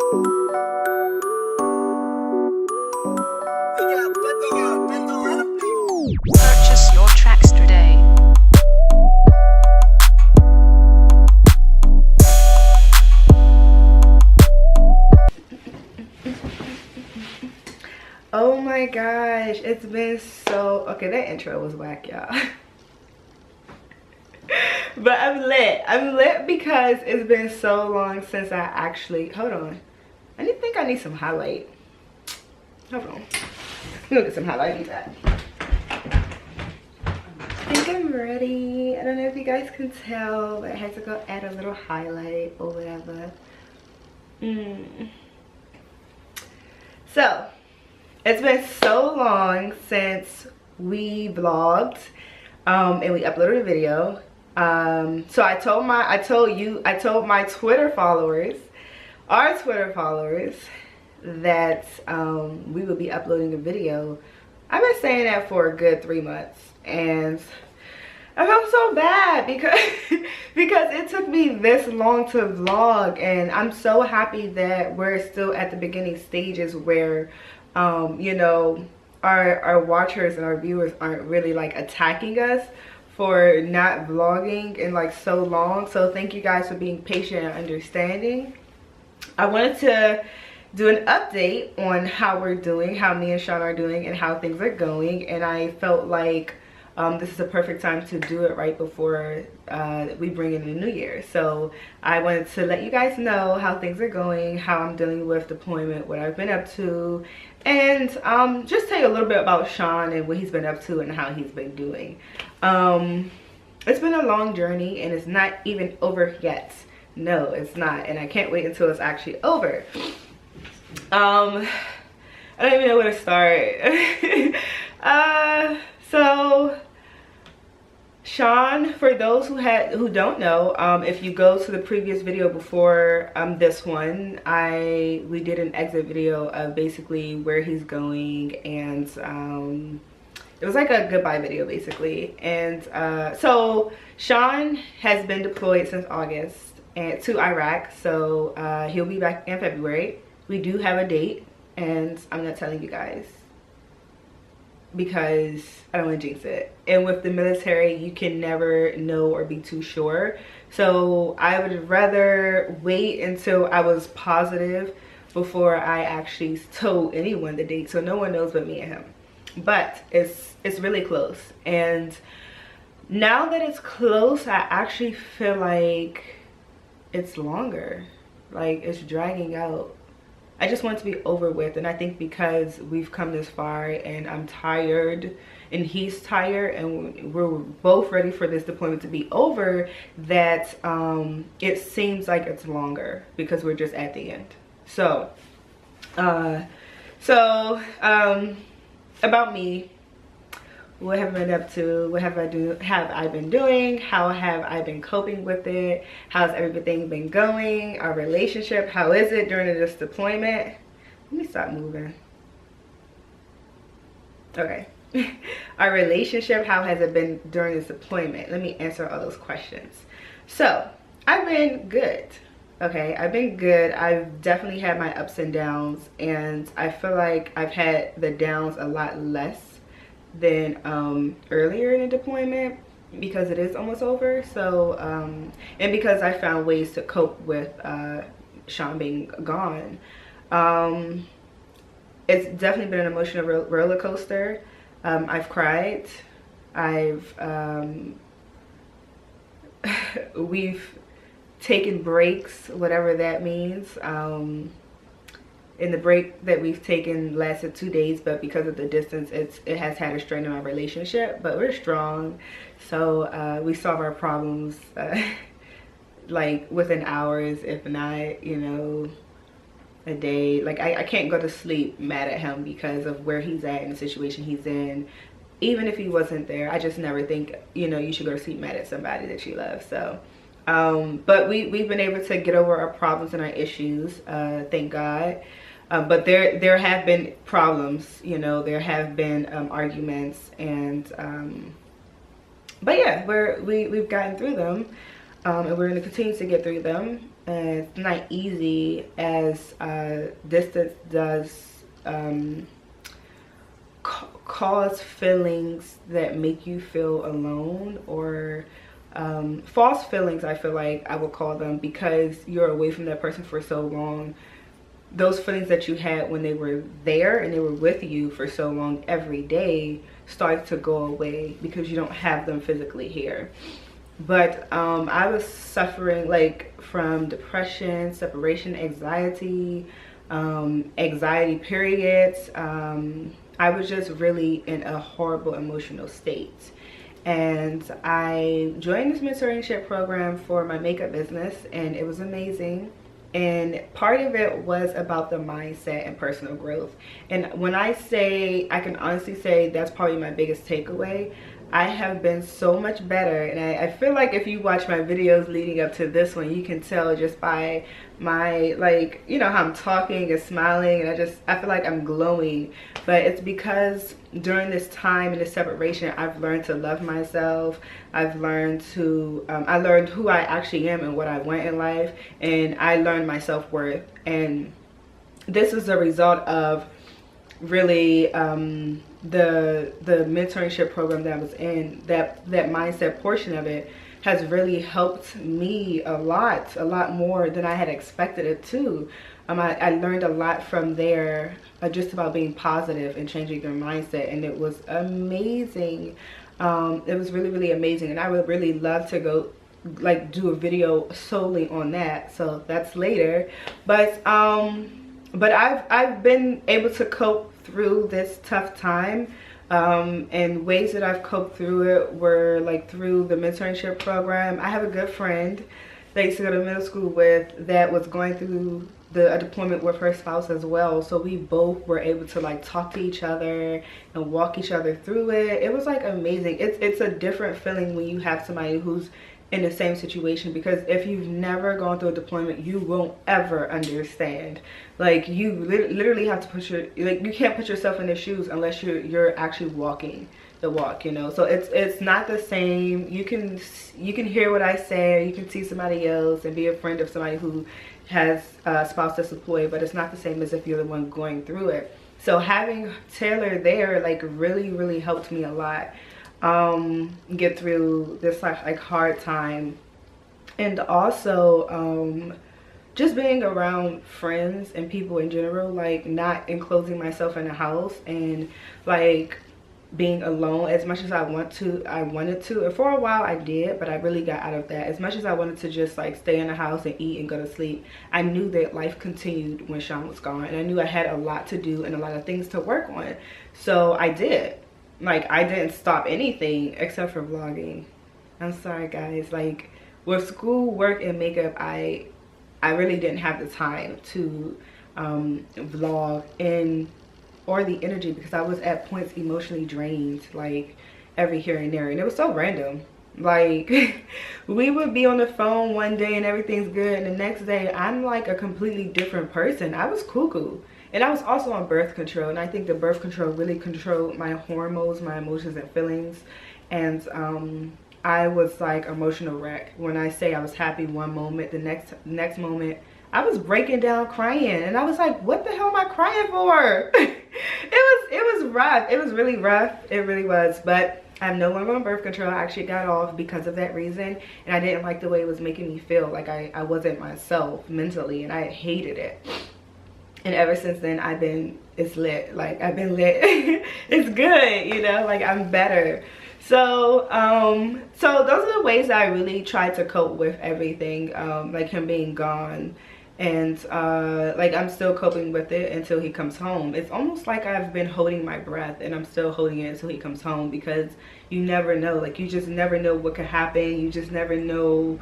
Purchase your tracks today. Oh my gosh, it's been so... Okay, that intro was whack, y'all. But I'm lit because it's been so long since I actually... Hold on. I think I need some highlight. Hold on. Let me go get some highlight. Need that. I think I'm ready. I don't know if you guys can tell, but I had to go add a little highlight or whatever. So, it's been so long since we vlogged and we uploaded a video. So I told my Twitter followers, our Twitter followers, that we would be uploading a video. I've been saying that for a good 3 months, and I felt so bad because because it took me this long to vlog, and I'm so happy that we're still at the beginning stages where you know, our watchers and our viewers aren't really like attacking us for not vlogging in like so long. So thank you guys for being patient and understanding. I wanted to do an update on how we're doing, how me and Sean are doing, and how things are going, and I felt like this is a perfect time to do it right before we bring in the new year. So I wanted to let you guys know how things are going, how I'm dealing with deployment, what I've been up to, and just tell you a little bit about Sean and what he's been up to and how he's been doing. It's been a long journey, and it's not even over yet. No, it's not, and I can't wait until it's actually over. I don't even know where to start. So Sean, for those who don't know, if you go to the previous video before this one, we did an exit video of basically where he's going, and it was like a goodbye video basically. And so Sean has been deployed since August to Iraq, so he'll be back in February. We do have a date, and I'm not telling you guys because I don't want to jinx it. And with the military, you can never know or be too sure. So I would rather wait until I was positive before I actually told anyone the date, so no one knows but me and him. But it's really close, and now that it's close, I actually feel like it's longer, like it's dragging out. I just want it to be over with, and I think because we've come this far and I'm tired and he's tired and we're both ready for this deployment to be over, that it seems like it's longer because we're just at the end. So about me, what have I been up to, what have I been doing, how have I been coping with it, how's everything been going, our relationship, how is it during this deployment. Let me stop moving. Okay. Our relationship, how has it been during this deployment? Let me answer all those questions. So I've been good. Okay, I've been good. I've definitely had my ups and downs, and I feel like I've had the downs a lot less than earlier in the deployment because it is almost over. So and because I found ways to cope with Sean being gone. It's definitely been an emotional roller coaster. I've cried. We've taken breaks, whatever that means. And the break that we've taken lasted 2 days, but because of the distance, it has had a strain on our relationship, but we're strong. So we solve our problems like within hours, if not, you know, a day. Like I can't go to sleep mad at him because of where he's at and the situation he's in. Even if he wasn't there, I just never think, you know, you should go to sleep mad at somebody that you love. So but we've been able to get over our problems and our issues, thank God. But there have been problems, you know, there have been arguments, and but yeah, we've gotten through them, and we're going to continue to get through them. and it's not easy as distance does cause feelings that make you feel alone, or false feelings, I feel like I would call them, because you're away from that person for so long. Those feelings that you had when they were there and they were with you for so long every day start to go away because you don't have them physically here. But I was suffering like from depression, separation anxiety, anxiety periods. I was just really in a horrible emotional state. And I joined this mentorship program for my makeup business, and it was amazing. And part of it was about the mindset and personal growth. And when I say, I can honestly say that's probably my biggest takeaway. I have been so much better, and I feel like if you watch my videos leading up to this one, you can tell just by my, like, you know, how I'm talking and smiling, and I feel like I'm glowing. But it's because during this time in this separation, I've learned to love myself. I've learned to I learned who I actually am and what I want in life, and I learned my self-worth. And this is a result of really the mentorship program that I was in. That mindset portion of it has really helped me a lot more than I had expected it to. I learned a lot from there, just about being positive and changing your mindset, and it was amazing. It was really amazing, and I would really love to go like do a video solely on that, so that's later. But I've been able to cope through this tough time, and ways that I've coped through it were like through the mentorship program. I have a good friend that I used to go to middle school with that was going through a deployment with her spouse as well, so we both were able to like talk to each other and walk each other through it. It was like amazing. It's a different feeling when you have somebody who's in the same situation, because if you've never gone through a deployment, you won't ever understand. Like, you literally have to put you can't put yourself in their shoes unless you're actually walking the walk, you know. So it's not the same. You can hear what I say, or you can see somebody else and be a friend of somebody who has a spouse that's deployed, but it's not the same as if you're the one going through it. So having Taylor there like really helped me a lot get through this like hard time. And also just being around friends and people in general, like not enclosing myself in a house and like being alone as much as I wanted to. And for a while I did, but I really got out of that. As much as I wanted to just like stay in the house and eat and go to sleep, I knew that life continued when Sean was gone, and I knew I had a lot to do and a lot of things to work on. So I did. Like, I didn't stop anything except for vlogging. I'm sorry guys, like with school, work, and makeup, I really didn't have the time to vlog or the energy, because I was at points emotionally drained, like every here and there. And it was so random. Like we would be on the phone one day and everything's good, and the next day I'm like a completely different person. I was cuckoo. And I was also on birth control, and I think the birth control really controlled my hormones, my emotions and feelings. And I was like emotional wreck. When I say I was happy one moment, the next moment I was breaking down crying, and I was like, what the hell am I crying for? it was rough. It was really rough. It really was. But I'm no longer on birth control. I actually got off because of that reason, and I didn't like the way it was making me feel. Like I wasn't myself mentally, and I hated it. And ever since then, it's lit. Like, I've been lit. It's good, you know, like I'm better. So so those are the ways that I really tried to cope with everything, like him being gone. And like I'm still coping with it until he comes home. It's almost like I've been holding my breath, and I'm still holding it until he comes home, because you never know. Like, you just never know what could happen. You just never know.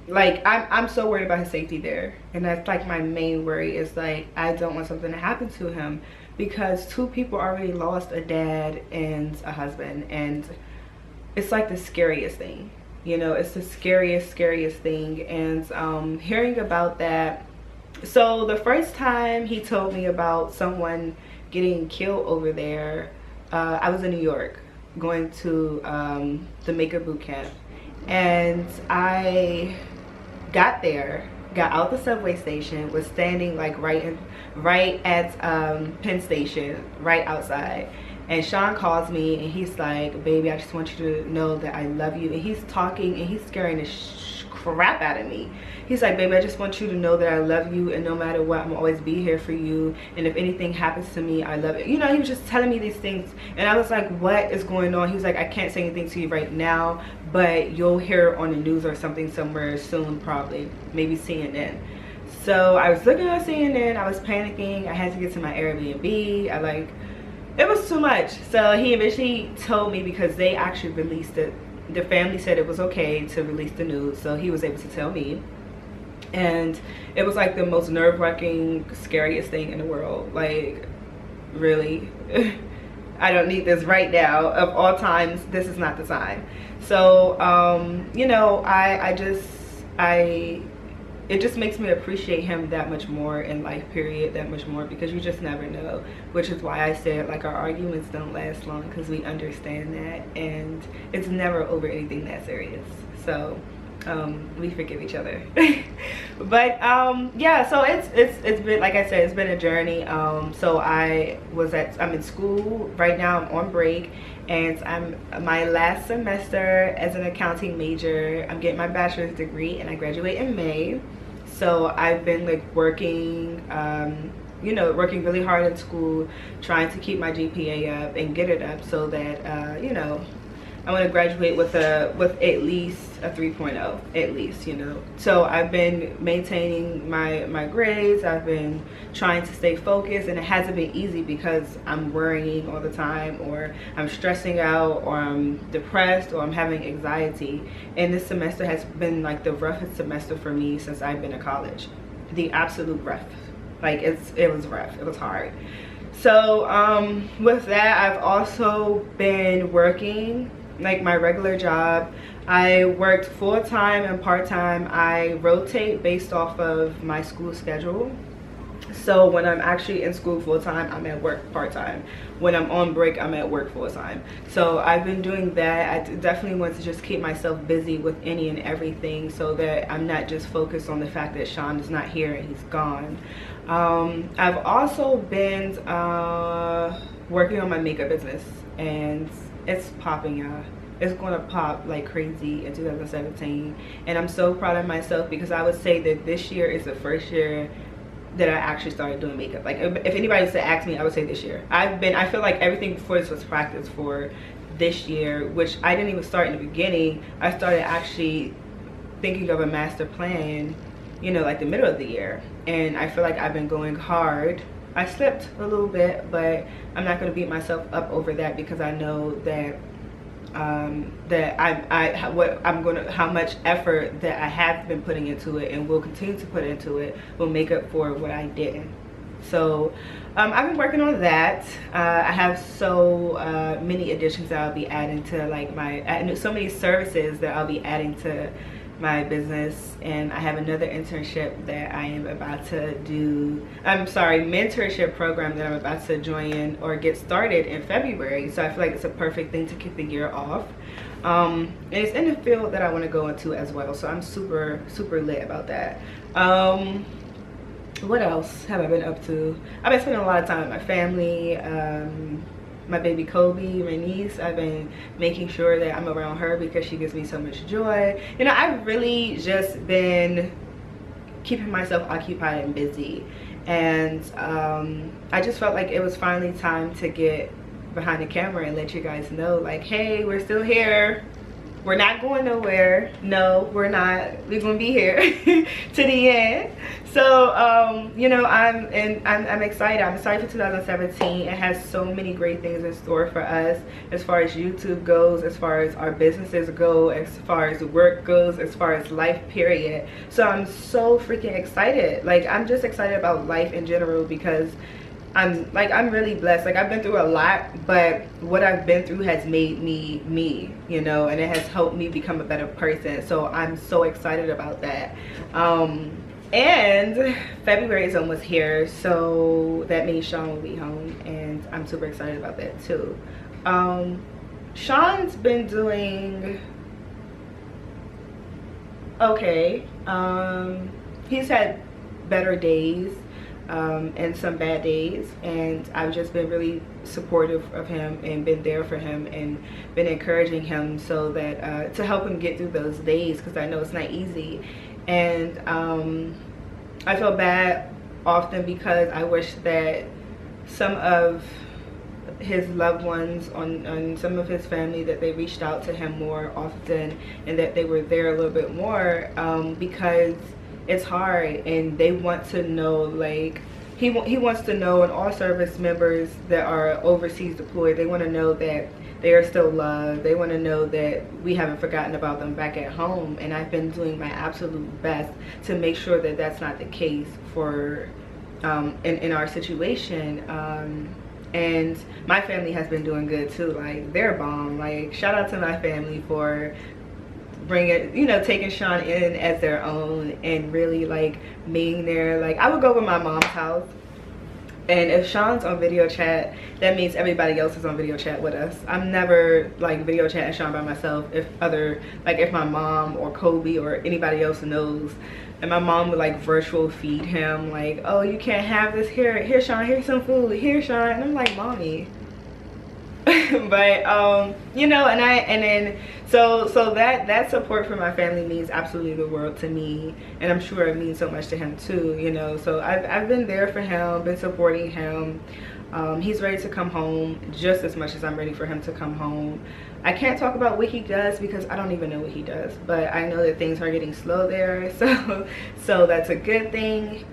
Like I'm so worried about his safety there, and that's like my main worry, is like I don't want something to happen to him, because two people already lost a dad and a husband, and it's like the scariest thing, you know. It's the scariest thing. And hearing about that, so the first time he told me about someone getting killed over there, I was in New York going to the makeup boot camp, and I got there, got out the subway station, was standing like right at Penn Station, right outside. And Sean calls me and he's like, baby, I just want you to know that I love you. And he's talking and he's scaring the crap out of me. He's like, baby, I just want you to know that I love you, and no matter what, I'm always be here for you, and if anything happens to me, I love it. You know, he was just telling me these things, and I was like, what is going on? He was like, I can't say anything to you right now, but you'll hear it on the news or something somewhere soon, probably, maybe CNN. So I was looking at CNN, I was panicking, I had to get to my Airbnb, it was too much. So he eventually told me, because they actually released it, the family said it was okay to release the news, so he was able to tell me. And it was like the most nerve-wracking, scariest thing in the world. Like, really? I don't need this right now. Of all times, this is not the time. So you know, it just makes me appreciate him that much more in life, period, that much more, because you just never know. Which is why I said, like, our arguments don't last long, because we understand that, and it's never over anything that serious. So we forgive each other. But yeah, so it's been, like I said, it's been a journey. So I'm in school right now. I'm on break, and I'm my last semester as an accounting major. I'm getting my bachelor's degree, and I graduate in May. So I've been like working, you know, working really hard in school, trying to keep my GPA up and get it up, so that you know, I want to graduate with at least a 3.0, at least, you know. So I've been maintaining my grades. I've been trying to stay focused, and it hasn't been easy because I'm worrying all the time, or I'm stressing out, or I'm depressed, or I'm having anxiety. And this semester has been like the roughest semester for me since I've been in college. The absolute rough. Like, it was rough. It was hard. So with that, I've also been working like my regular job. I worked full-time and part-time. I rotate based off of my school schedule. So when I'm actually in school full-time, I'm at work part-time. When I'm on break, I'm at work full-time. So I've been doing that. I definitely want to just keep myself busy with any and everything, so that I'm not just focused on the fact that Sean is not here and he's gone. I've also been working on my makeup business, and it's popping, y'all. It's gonna pop like crazy in 2017, and I'm so proud of myself, because I would say that this year is the first year that I actually started doing makeup. Like, if anybody was to ask me, I would say this year. I feel like everything before this was practice for this year, which I didn't even start in the beginning. I started actually thinking of a master plan, you know, like the middle of the year, and I feel like I've been going hard. I slipped a little bit, but I'm not going to beat myself up over that, because I know that how much effort that I have been putting into it and will continue to put into it will make up for what I didn't. So I've been working on that. I have so many additions that I'll be adding to, like, so many services that I'll be adding to my business. And I have another internship that I am about to do, mentorship program that I'm about to join or get started in February. So I feel like it's a perfect thing to kick the year off. And it's in the field that I want to go into as well, so I'm super lit about that. What else have I been up to? I've been spending a lot of time with my family. My baby Kobe, my niece, I've been making sure that I'm around her, because she gives me so much joy. You know, I've really just been keeping myself occupied and busy, and I just felt like it was finally time to get behind the camera and let you guys know, like, hey, we're still here. We're not going nowhere. No, we're not. We're gonna be here to the end. So you know, I'm excited. I'm excited for 2017. It has so many great things in store for us, as far as YouTube goes, as far as our businesses go, as far as work goes, as far as life, period. So I'm so freaking excited. Like, I'm just excited about life in general, because I'm really blessed. Like, I've been through a lot, but what I've been through has made me, you know, and it has helped me become a better person. So I'm so excited about that. And February is almost here, so that means Sean will be home, and I'm super excited about that too. Sean's been doing okay. He's had better days and some bad days, and I've just been really supportive of him and been there for him and been encouraging him so that to help him get through those days, because I know it's not easy. And I feel bad often because I wish that some of his loved ones on some of his family, that they reached out to him more often and that they were there a little bit more, because it's hard and they want to know, like he wants to know, and all service members that are overseas deployed, they want to know that they are still loved. They want to know that we haven't forgotten about them back at home, and I've been doing my absolute best to make sure that that's not the case for in our situation. And my family has been doing good too. Like, they're bomb. Like, shout out to my family for bringing, you know, taking Sean in as their own and really like being there. Like, I would go to my mom's house, and if Sean's on video chat, that means everybody else is on video chat with us. I'm never like video chatting Sean by myself. If my mom or Kobe or anybody else knows, and my mom would like virtual feed him, like, oh, you can't have this, here Sean, here's some food, here Sean, and I'm like, mommy. But you know, and then so that support from my family means absolutely the world to me, and I'm sure it means so much to him too, you know. So I've been there for him, been supporting him. He's ready to come home just as much as I'm ready for him to come home. I can't talk about what he does because I don't even know what he does, but I know that things are getting slow there, so that's a good thing.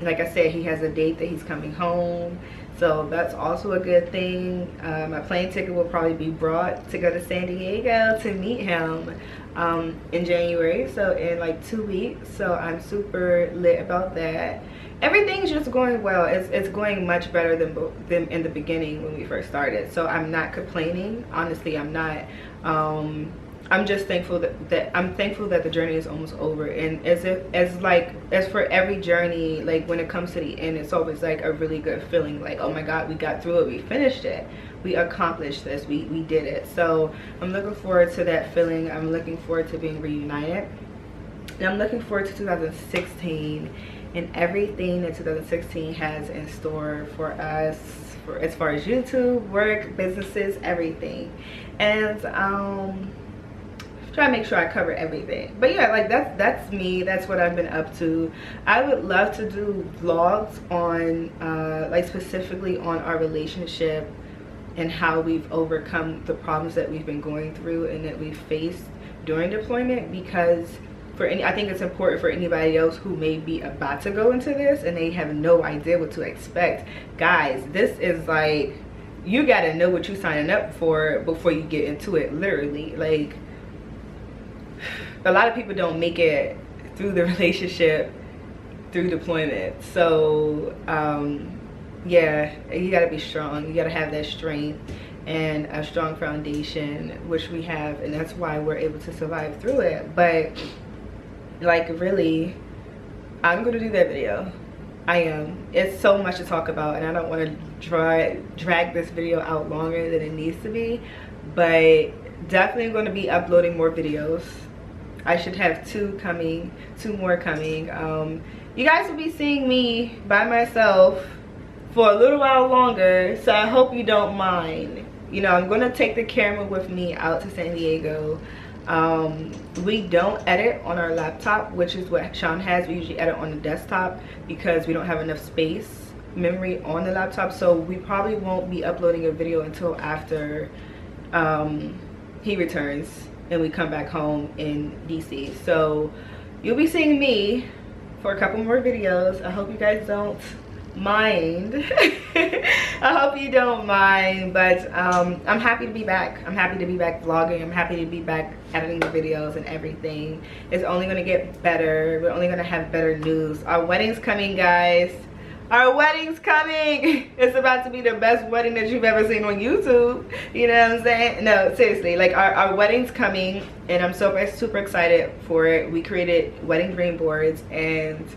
Like I said, he has a date that he's coming home, so that's also a good thing. My plane ticket will probably be brought to go to San Diego to meet him in January, so in like 2 weeks. So I'm super lit about that. Everything's just going well. It's going much better than in the beginning when we first started, so I'm not complaining. Honestly, I'm not. I'm just thankful that I'm thankful that the journey is almost over. And as for every journey, like when it comes to the end, it's always like a really good feeling, like, oh my god, we got through it, we finished it, we accomplished this, we did it. So I'm looking forward to that feeling. I'm looking forward to being reunited, and I'm looking forward to 2016 and everything that 2016 has in store for us, for as far as YouTube, work, businesses, everything. And try to make sure I cover everything. But yeah, like that's me. That's what I've been up to. I would love to do vlogs on like specifically on our relationship and how we've overcome the problems that we've been going through and that we've faced during deployment, because I think it's important for anybody else who may be about to go into this and they have no idea what to expect. Guys, this is like, you gotta know what you're signing up for before you get into it, literally. Like, a lot of people don't make it through the relationship through deployment. So yeah, you gotta be strong. You gotta have that strength and a strong foundation, which we have, and that's why we're able to survive through it. But like, really, I'm gonna do that video. I am. It's so much to talk about, and I don't want to drag this video out longer than it needs to be, but definitely going to be uploading more videos. I should have two more coming. You guys will be seeing me by myself for a little while longer, so I hope you don't mind. You know, I'm going to take the camera with me out to San Diego. We don't edit on our laptop, which is what Sean has. We usually edit on the desktop because we don't have enough space memory on the laptop. So we probably won't be uploading a video until after he returns and we come back home in DC. So you'll be seeing me for a couple more videos. I hope you guys don't mind. I hope you don't mind, but I'm happy to be back. I'm happy to be back vlogging. I'm happy to be back editing the videos, and everything is only going to get better. We're only going to have better news. Our wedding's coming, guys. Our wedding's coming. It's about to be the best wedding that you've ever seen on YouTube. You know what I'm saying? No, seriously, like our wedding's coming, and I'm super excited for it. We created wedding dream boards, and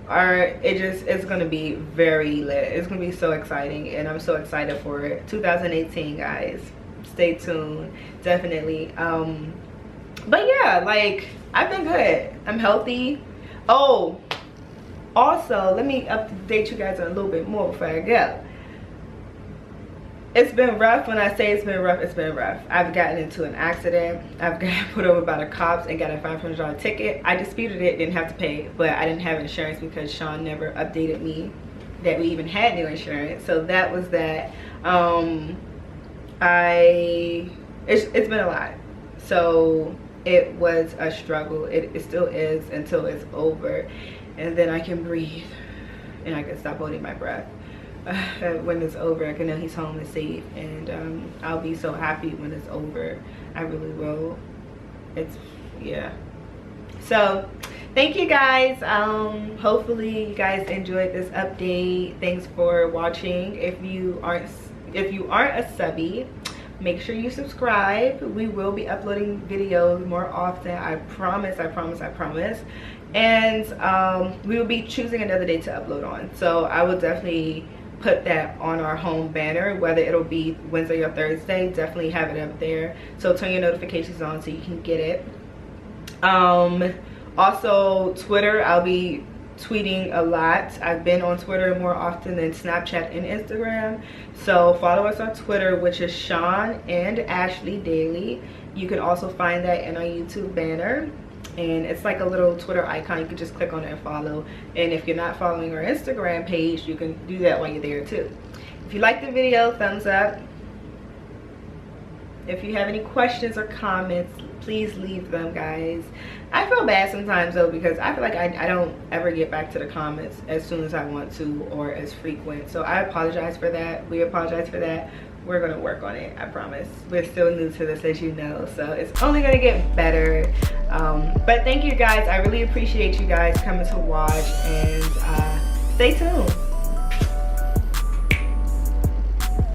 it's gonna be very lit. It's gonna be so exciting, and I'm so excited for it. 2018, guys, stay tuned, definitely. But yeah, like, I've been good. I'm healthy. Oh, also, let me update you guys on a little bit more before I go. It's been rough. When I say it's been rough, it's been rough. I've gotten into an accident. I've got put over by the cops and got a $500 ticket. I disputed it, didn't have to pay, but I didn't have insurance because Sean never updated me that we even had new insurance. So that was that. It's been a lot. So it was a struggle. It still is until it's over, and then I can breathe and I can stop holding my breath. When it's over, I can know he's home and safe, and I'll be so happy when it's over. I really will. Yeah. So thank you guys. Hopefully you guys enjoyed this update. Thanks for watching. If you aren't a subby, make sure you subscribe. We will be uploading videos more often. I promise. And we will be choosing another day to upload on, so I will definitely put that on our home banner, whether it'll be Wednesday or Thursday. Definitely have it up there, so turn your notifications on so you can get it. Also Twitter, I'll be tweeting a lot. I've been on Twitter more often than Snapchat and Instagram, so follow us on Twitter, which is Sean and Ashley Daily. You can also find that in our YouTube banner, and it's like a little Twitter icon. You can just click on it and follow. And if you're not following our Instagram page, you can do that while you're there too. If you like the video, thumbs up. If you have any questions or comments, please leave them, guys. I feel bad sometimes though, because I feel like I don't ever get back to the comments as soon as I want to, or as frequent. So I apologize for that. We apologize for that. We're gonna work on it, I promise. We're still new to this, as you know, so it's only gonna get better. But thank you guys. I really appreciate you guys coming to watch, and stay tuned.